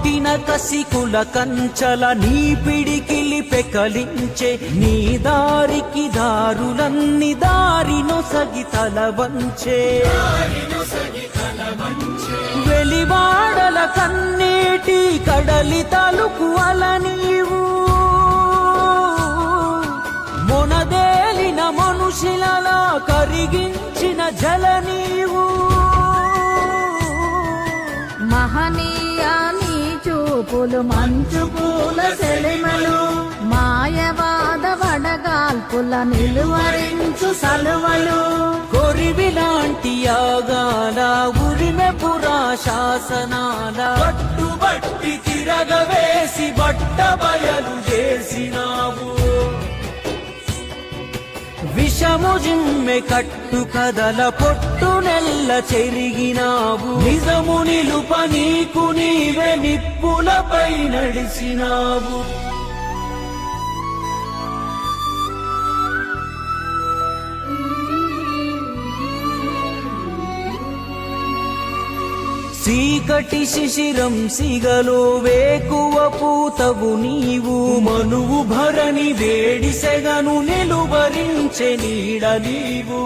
నాటిన కసికుల కంచల నీ పిడికిలి పెకలించే నీ దారికి దారులన్ని దారి నొసగి తల వంచే వెలివాడల కన్నీటి కడలి తలుపు అల నీవు మొనదేలిన మనుషులలా కరిగించిన జల నీవు మహనీయా నీ చూపులు మంచు పూల సెలిమలు మాయవాద వడగాల్పుల నిలువరించు సలువలు కొరివిలాంటి యాగాల ఉరిమె పురా శాసనాల పట్టుబట్టి తిరగవేసి బట్ట బయలు చేసినావు విషము జిమ్మె కట్టు కదల పొట్టు నెల్ల చెరిగినావు నిజము నిలుప నీకు నీవే నిప్పులపై నడిచినావు చీకటి శిశిరం సిగలో వేకువ పూతవు నీవు మనువు భరణి వేడి సెగను నిలువరించె నీడ నీవు